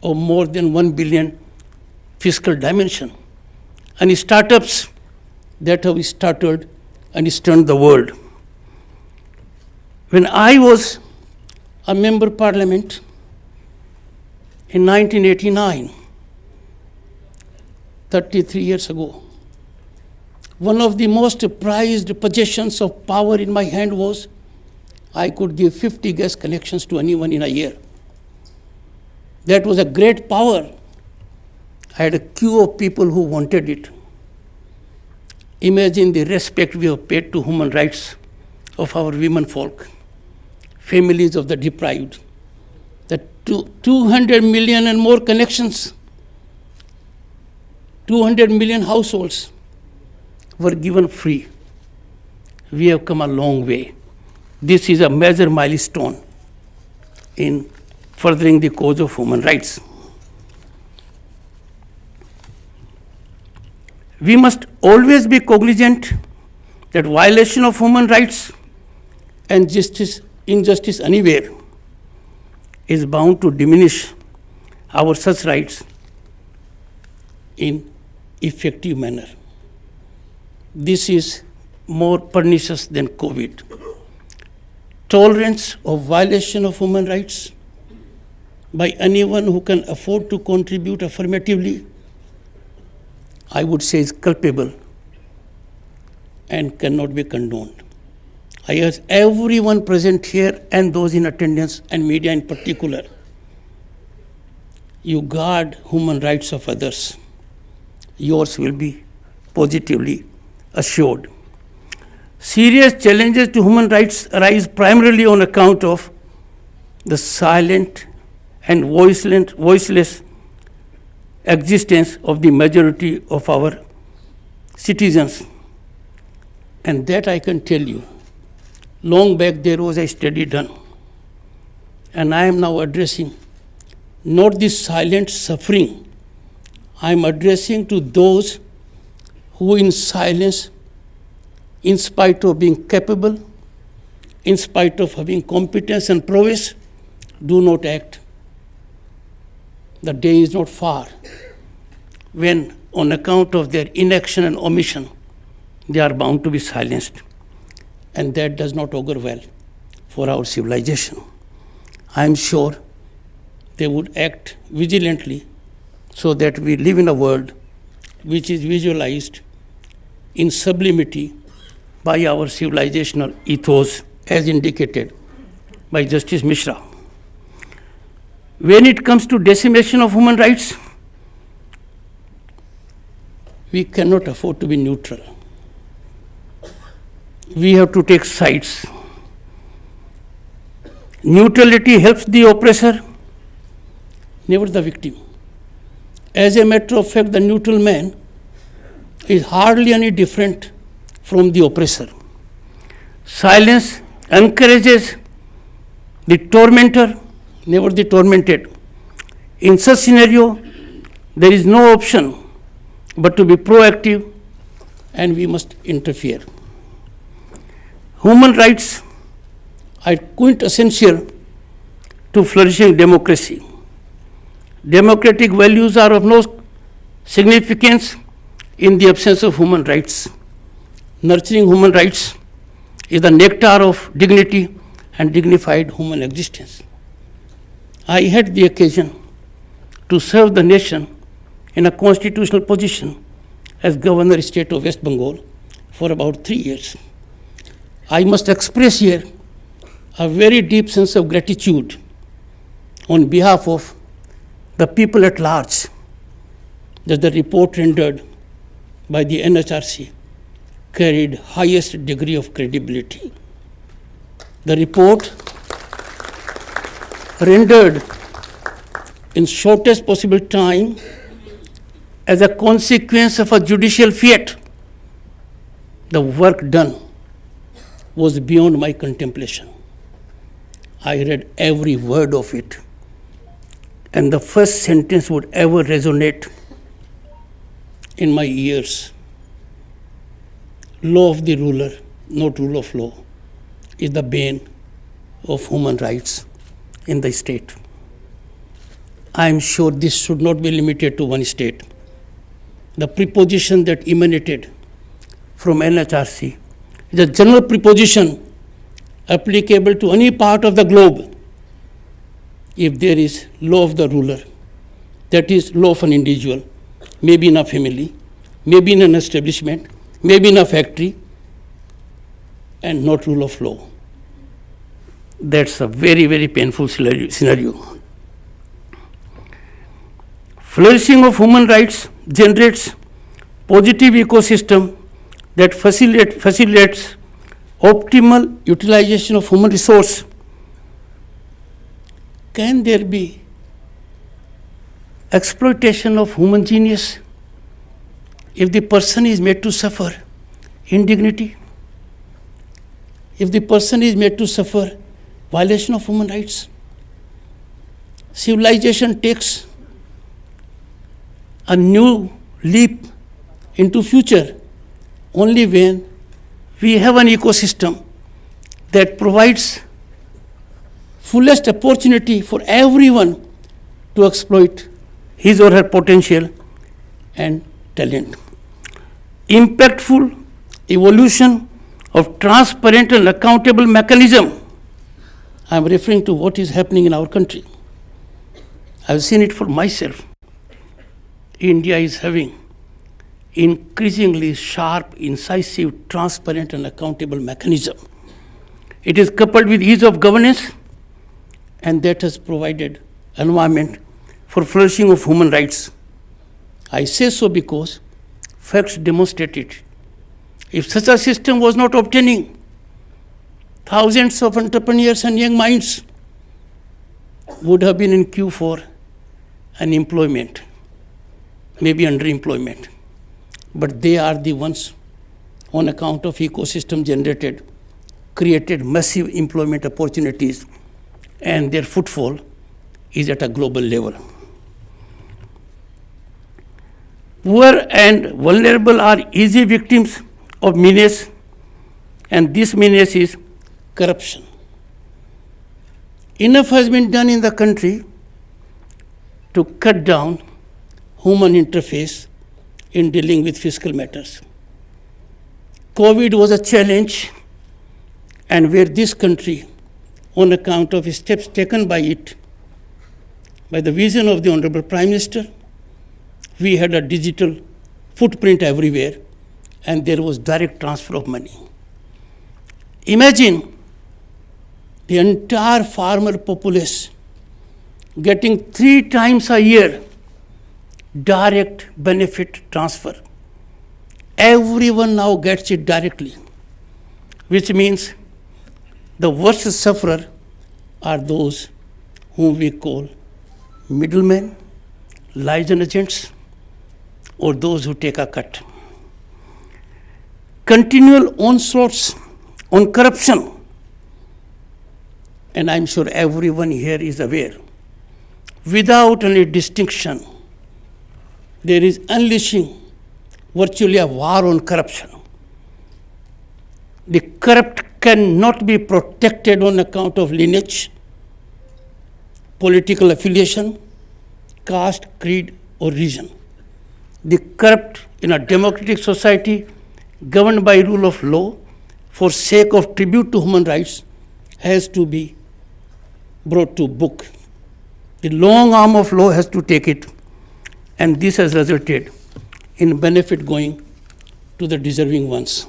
of more than 1 billion fiscal dimension, and startups that have startled and stunned the world. When I was a member of parliament in 1989, 33 years ago, one of the most prized possessions of power in my hand was I could give 50 gas connections to anyone in a year. That was a great power. I had a queue of people who wanted it. Imagine the respect we have paid to human rights of our women folk, families of the deprived, that 200 million and more connections, 200 million households were given free. We have come a long way. This is a major milestone in furthering the cause of human rights. We must always be cognizant that violation of human rights and injustice anywhere is bound to diminish our such rights in effective manner. This is more pernicious than COVID. Tolerance of violation of human rights by anyone who can afford to contribute affirmatively, I would say, is culpable and cannot be condoned. I urge everyone present here and those in attendance and media in particular, you guard human rights of others. Yours will be positively assured. Serious challenges to human rights arise primarily on account of the silent and voiceless existence of the majority of our citizens. And that I can tell you. Long back there was a study done. And I am now addressing not this silent suffering. I am addressing to those who in silence, in spite of being capable, in spite of having competence and prowess, do not act. The day is not far when, on account of their inaction and omission, they are bound to be silenced. And that does not augur well for our civilization. I am sure they would act vigilantly so that we live in a world which is visualized in sublimity by our civilizational ethos as indicated by Justice Mishra. When it comes to decimation of human rights, we cannot afford to be neutral. We have to take sides. Neutrality helps the oppressor, never the victim. As a matter of fact, the neutral man is hardly any different from the oppressor. Silence encourages the tormentor, never the tormented. In such scenario, there is no option but to be proactive, and we must interfere. Human rights are quintessential to flourishing democracy. Democratic values are of no significance in the absence of human rights. Nurturing human rights is the nectar of dignity and dignified human existence. I had the occasion to serve the nation in a constitutional position as Governor State of West Bengal for about 3 years. I must express here a very deep sense of gratitude on behalf of the people at large that the report rendered by the Nhrc carried highest degree of credibility. The report rendered in shortest possible time as a consequence of a judicial fiat. The work done was beyond my contemplation. I read every word of it, and the first sentence would ever resonate in my ears. Law of the ruler, not rule of law, is the bane of human rights in the state. I am sure this should not be limited to one state. The preposition that emanated from Nhrc is a general preposition applicable to any part of the globe. If there is law of the ruler, that is law of an individual, maybe in a family, maybe in an establishment, maybe in a factory, and not rule of law. That's a very, very painful scenario. Flourishing of human rights generates positive ecosystem that facilitates optimal utilization of human resource. Can there be exploitation of human genius if the person is made to suffer indignity? If the person is made to suffer violation of human rights? Civilization takes a new leap into future only when we have an ecosystem that provides fullest opportunity for everyone to exploit his or her potential and talent. Impactful evolution of transparent and accountable mechanism. I am referring to what is happening in our country. I have seen it for myself. India is having increasingly sharp, incisive, transparent, and accountable mechanism. It is coupled with ease of governance, and that has provided environment for flourishing of human rights. I say so because facts demonstrate it. If such a system was not obtaining, thousands of entrepreneurs and young minds would have been in queue for unemployment, maybe underemployment. But they are the ones, on account of ecosystem generated, created massive employment opportunities, and their footfall is at a global level. Poor and vulnerable are easy victims of menace, and this menace is corruption. Enough has been done in the country to cut down human interface in dealing with fiscal matters. COVID was a challenge, and where this country, on account of steps taken by it, by the vision of the Honorable Prime Minister, we had a digital footprint everywhere, and there was direct transfer of money. Imagine the entire farmer populace getting 3 times a year direct benefit transfer. Everyone now gets it directly, which means the worst sufferer are those whom we call middlemen, liaison agents, or those who take a cut. Continual onslaughts on corruption, and I'm sure everyone here is aware, without any distinction, there is unleashing virtually a war on corruption. The corrupt cannot be protected on account of lineage, political affiliation, caste, creed, or region. The corrupt in a democratic society governed by rule of law for sake of tribute to human rights has to be brought to book. The long arm of law has to take it, and this has resulted in benefit going to the deserving ones.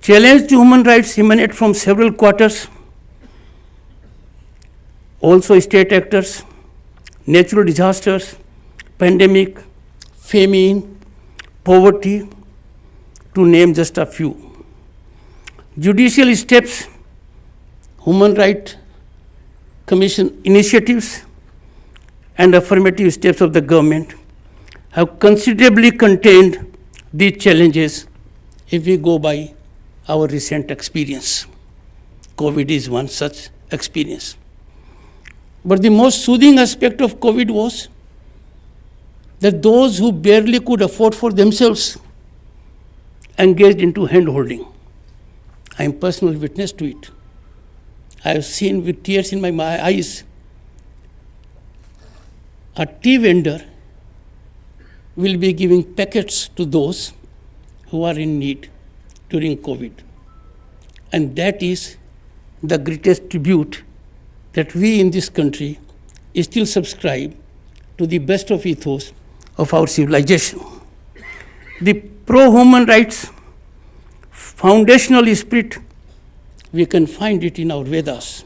Challenge to human rights emanate from several quarters, also state actors, natural disasters, pandemic, famine, poverty, to name just a few. Judicial steps, Human Rights Commission initiatives, and affirmative steps of the government have considerably contained these challenges if we go by our recent experience. COVID is one such experience. But the most soothing aspect of COVID was that those who barely could afford for themselves engaged into hand-holding. I am personal witness to it. I have seen with tears in my eyes a tea vendor will be giving packets to those who are in need during COVID. And that is the greatest tribute that we in this country still subscribe to the best of ethos of our civilization. The pro-human rights foundational spirit, we can find it in our Vedas.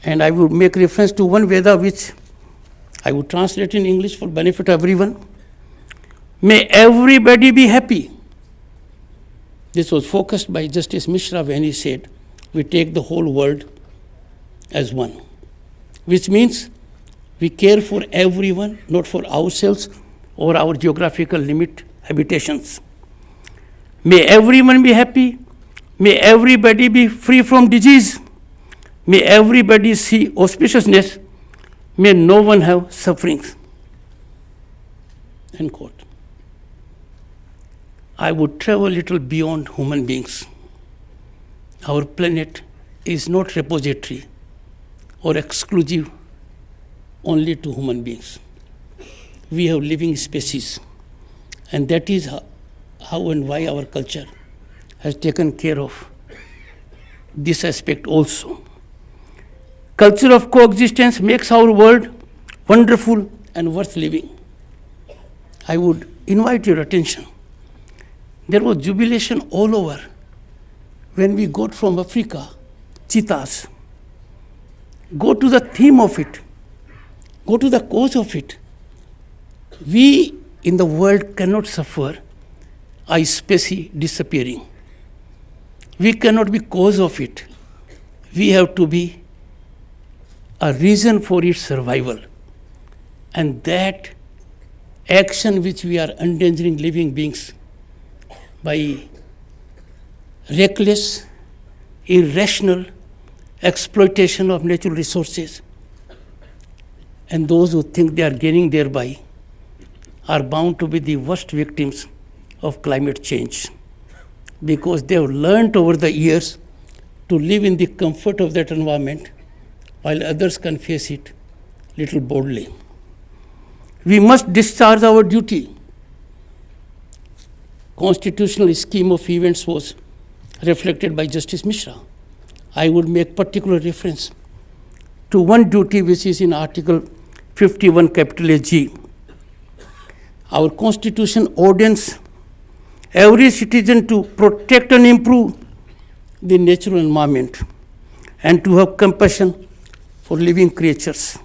And I would make reference to one Veda which I would translate in English for benefit of everyone. May everybody be happy. This was focused by Justice Mishra when he said, we take the whole world as one, which means we care for everyone, not for ourselves or our geographical limit habitations. May everyone be happy. May everybody be free from disease. May everybody see auspiciousness. May no one have sufferings. End quote. I would travel a little beyond human beings. our planet is not repository or exclusive only to human beings. We have living species, and that is how and why our culture has taken care of this aspect also. Culture of coexistence makes our world wonderful and worth living. I would invite your attention. There was jubilation all over when we got from Africa cheetahs. Go to the theme of it. Go to the cause of it. We in the world cannot suffer a species disappearing. We cannot be cause of it. We have to be a reason for its survival. And that action which we are endangering living beings by reckless, irrational exploitation of natural resources, and those who think they are gaining thereby are bound to be the worst victims of climate change, because they have learned over the years to live in the comfort of that environment while others can face it little boldly. We must discharge our duty. Constitutional scheme of events was reflected by Justice Mishra. I would make particular reference to one duty which is in Article 51 capital G. Our Constitution ordains every citizen to protect and improve the natural environment and to have compassion for living creatures.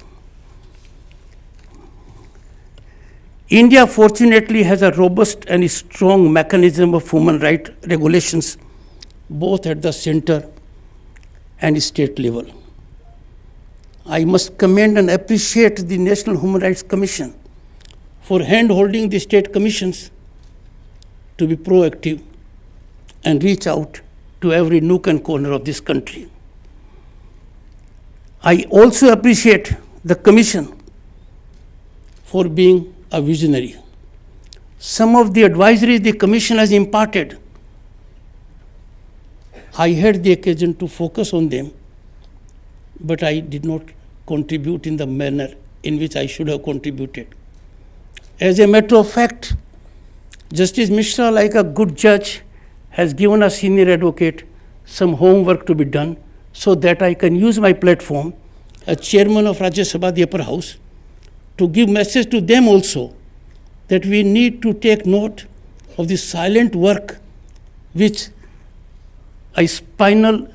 India fortunately has a robust and strong mechanism of human rights regulations, both at the center and state level. I must commend and appreciate the National Human Rights Commission for hand-holding the state commissions to be proactive and reach out to every nook and corner of this country. I also appreciate the Commission for being a visionary. Some of the advisories the Commission has imparted, I had the occasion to focus on them, but I did not contribute in the manner in which I should have contributed. As a matter of fact, Justice Mishra, like a good judge, has given a senior advocate some homework to be done so that I can use my platform as chairman of Rajya Sabha, the upper house, to give message to them also that we need to take note of the silent work which a spinal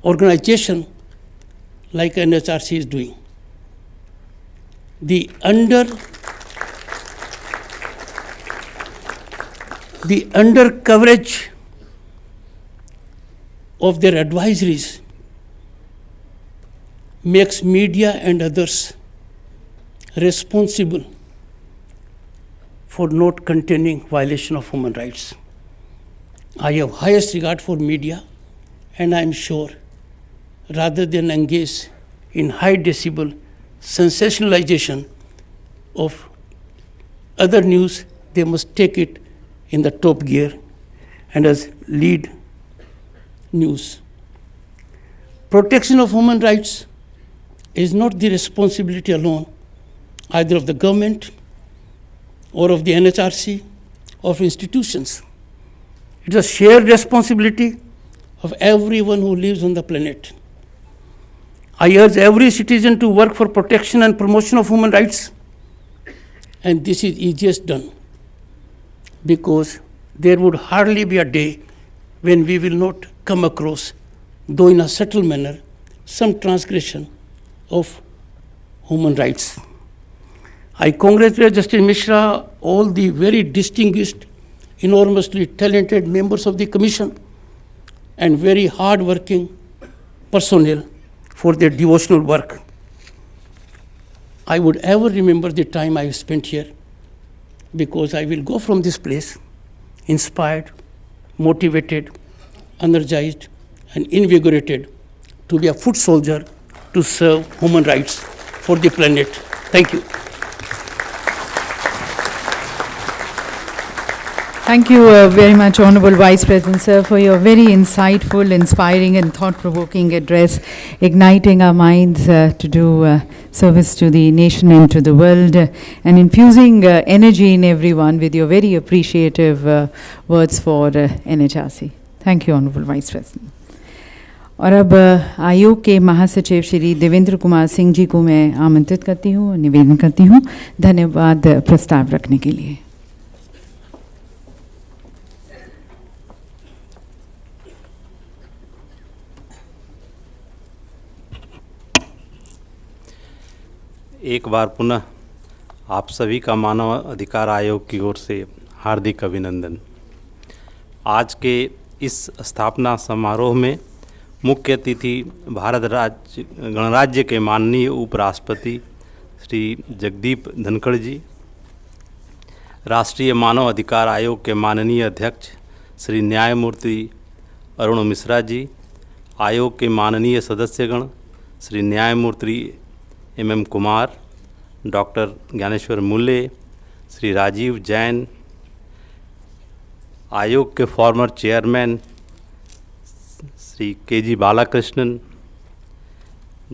organization like Nhrc is doing. The under coverage of their advisories makes media and others responsible for not containing violation of human rights. I have highest regard for media, and I am sure rather than engage in high decibel sensationalization of other news, they must take it in the top gear and as lead news. Protection of human rights is not the responsibility alone either of the government or of the Nhrc or of institutions. It is a shared responsibility of everyone who lives on the planet. I urge every citizen to work for protection and promotion of human rights, and this is easiest done because there would hardly be a day when we will not come across, though in a subtle manner, some transgression of human rights. I congratulate Justice Mishra, all the very distinguished, enormously talented members of the Commission, and very hard-working personnel for their devotional work. I would ever remember the time I spent here, because I will go from this place inspired, motivated, energized, and invigorated to be a foot soldier to serve human rights for the planet. Thank you. Thank you very much, Honorable Vice President, sir, for your very insightful, inspiring and thought-provoking address, igniting our minds to do service to the nation and to the world, and infusing energy in everyone with your very appreciative words for NHRC. Thank you, Honorable Vice President. और अब आयोग के महासचिव श्री देवेंद्र कुमार सिंह जी को मैं आमंत्रित करती हूँ और निवेदन करती हूँ धन्यवाद प्रस्ताव रखने के लिए। एक बार पुनः आप सभी का मानव अधिकार आयोग की ओर से हार्दिक अभिनंदन। आज के इस स्थापना समारोह में मुख्य अतिथि भारत गणराज्य के माननीय उपराष्ट्रपति श्री जगदीप धनखड़ जी, राष्ट्रीय मानव अधिकार आयोग के माननीय अध्यक्ष श्री न्यायमूर्ति अरुण मिश्रा जी, आयोग के माननीय सदस्यगण श्री न्यायमूर्ति MM कुमार, डॉक्टर ज्ञानेश्वर मूल्य, श्री राजीव जैन, आयोग के former chairman Shri KG Balakrishnan,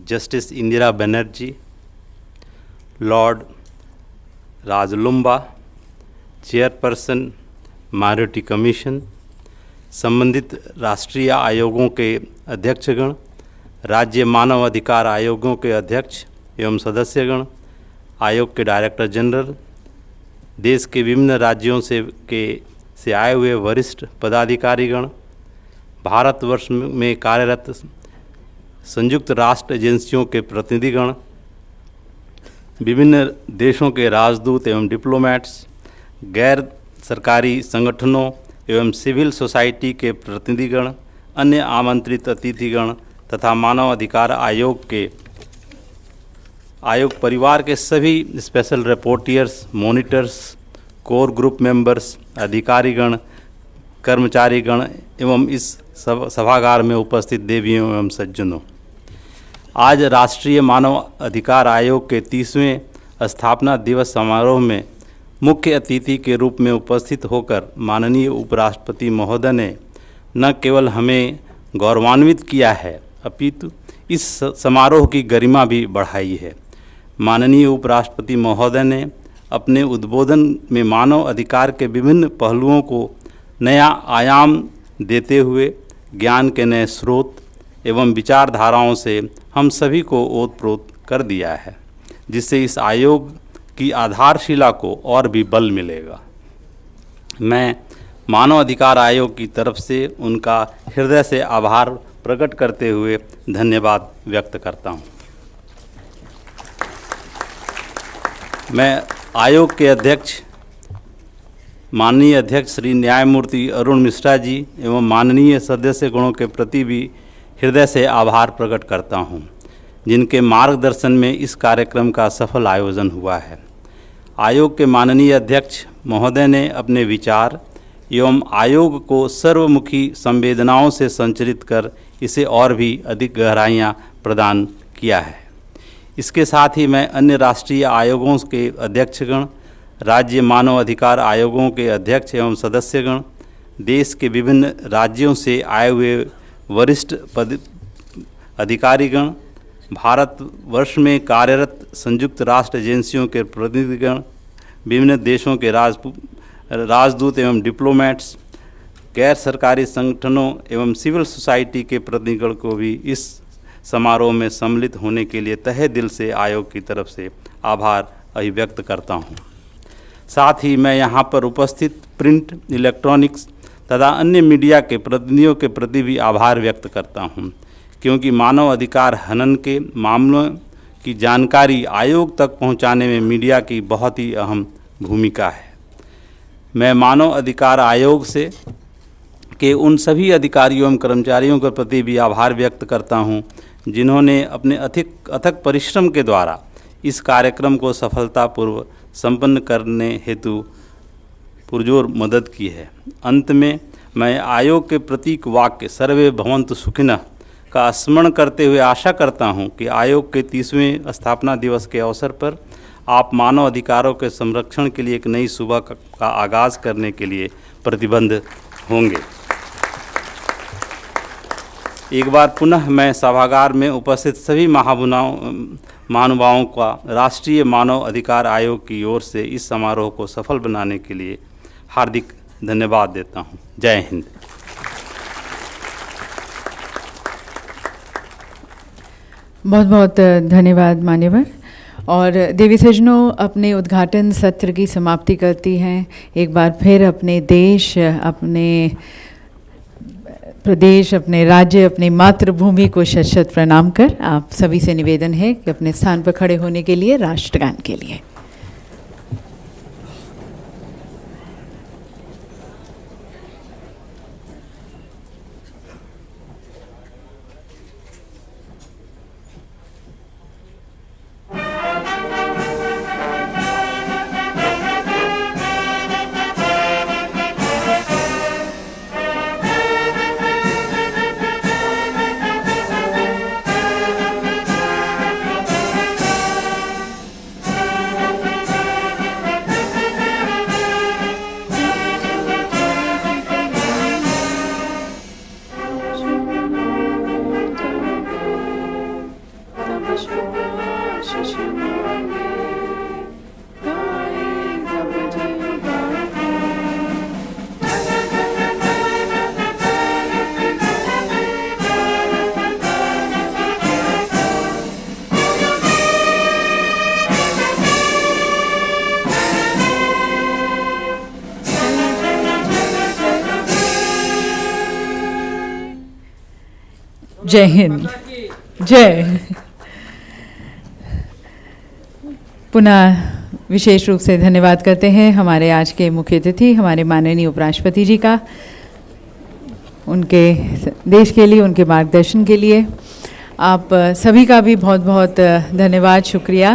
justice Indira Banerjee, Lord Raj Loomba, chairperson minority commission, संबंधित राष्ट्रीय आयोगों के अध्यक्षगण, राज्य मानव अधिकार आयोगों के अध्यक्ष एवं सदस्यगण, आयोग के डायरेक्टर जनरल, देश के विभिन्न राज्यों से आए हुए वरिष्ठ पदाधिकारीगण, भारतवर्ष में कार्यरत संयुक्त राष्ट्र एजेंसियों के प्रतिनिधिगण, विभिन्न देशों के राजदूत एवं डिप्लोमैट्स, गैर सरकारी संगठनों एवं सिविल सोसाइटी के प्रतिनिधिगण, अन्य आमंत्रित अतिथिगण तथा मानव अधिकार आयोग परिवार के सभी special rapporteurs, monitors, core group members, अधिकारीगण, कर्मचारीगण एवं इस सभागार में उपस्थित देवियों एवं सज्जनों, आज राष्ट्रीय मानव अधिकार आयोग के 30वें स्थापना दिवस समारोह में मुख्य अतिथि के रूप में उपस्थित होकर माननीय उपराष्ट्रपति महोदय ने न केवल हमें गौरवान्वित किया है अपितु इस समारोह की गरिमा भी बढ़ाई है। माननीय उपराष्ट्रपति महोदय ने अपने उद्बोधन में मानव अधिकार के विभिन्न पहलुओं को नया आयाम देते हुए ज्ञान के नए स्रोत एवं विचारधाराओं से हम सभी को ओतप्रोत कर दिया है, जिससे इस आयोग की आधारशिला को और भी बल मिलेगा। मैं मानव अधिकार आयोग की तरफ से उनका हृदय से आभार प्रकट करते हुए धन्यवाद व्यक्त करता हूँ। मैं आयोग के अध्यक्ष माननीय अध्यक्ष श्री न्यायमूर्ति अरुण मिश्रा जी एवं माननीय सदस्यगणों के प्रति भी हृदय से आभार प्रकट करता हूं, जिनके मार्गदर्शन में इस कार्यक्रम का सफल आयोजन हुआ है। आयोग के माननीय अध्यक्ष महोदय ने अपने विचार एवं आयोग को सर्वमुखी संवेदनाओं से संचरित कर इसे और भी अधिक गहराइयाँ प्रदान किया है। इसके साथ ही मैं अन्य राष्ट्रीय आयोगों के अध्यक्षगण, राज्य मानव अधिकार आयोगों के अध्यक्ष एवं सदस्यगण, देश के विभिन्न राज्यों से आए हुए वरिष्ठ अधिकारीगण, भारतवर्ष में कार्यरत संयुक्त राष्ट्र एजेंसियों के प्रतिनिधिगण, विभिन्न देशों के राजदूत एवं डिप्लोमैट्स, गैर सरकारी संगठनों एवं सिविल सोसाइटी के प्रतिनिधिगण को भी इस समारोह में सम्मिलित होने के लिए तहे दिल से आयोग की तरफ से आभार अभिव्यक्त करता हूँ। साथ ही मैं यहाँ पर उपस्थित प्रिंट, इलेक्ट्रॉनिक्स तथा अन्य मीडिया के प्रतिनिधियों के प्रति भी आभार व्यक्त करता हूँ, क्योंकि मानव अधिकार हनन के मामलों की जानकारी आयोग तक पहुँचाने में मीडिया की बहुत ही अहम भूमिका है। मैं मानव अधिकार आयोग से के उन सभी अधिकारियों एवं कर्मचारियों के प्रति भी आभार व्यक्त करता हूँ, जिन्होंने अपने अथक परिश्रम के द्वारा इस कार्यक्रम को सफलतापूर्वक संपन्न करने हेतु पुरजोर मदद की है। अंत में मैं आयोग के प्रतीक वाक्य सर्वे भवन्तु सुखिनः का स्मरण करते हुए आशा करता हूं कि आयोग के 30वें स्थापना दिवस के अवसर पर आप मानव अधिकारों के संरक्षण के लिए एक नई सुबह का आगाज़ करने के लिए प्रतिबद्ध होंगे। एक बार पुनः मैं सभागार में उपस्थित सभी महानुभावों का राष्ट्रीय मानव अधिकार आयोग की ओर से इस समारोह को सफल बनाने के लिए हार्दिक धन्यवाद देता हूँ। जय हिंद। बहुत बहुत धन्यवाद मान्यवर। और देवी सज्जनों, अपने उद्घाटन सत्र की समाप्ति करती हैं एक बार फिर अपने देश, अपने प्रदेश, अपने राज्य, अपनी मातृभूमि को शत शत प्रणाम कर आप सभी से निवेदन है कि अपने स्थान पर खड़े होने के लिए राष्ट्रगान के लिए। जय हिंद, जय। पुनः विशेष रूप से धन्यवाद करते हैं हमारे आज के मुख्य अतिथि, हमारे माननीय उपराष्ट्रपति जी का, उनके देश के लिए, उनके मार्गदर्शन के लिए। आप सभी का भी बहुत बहुत धन्यवाद, शुक्रिया।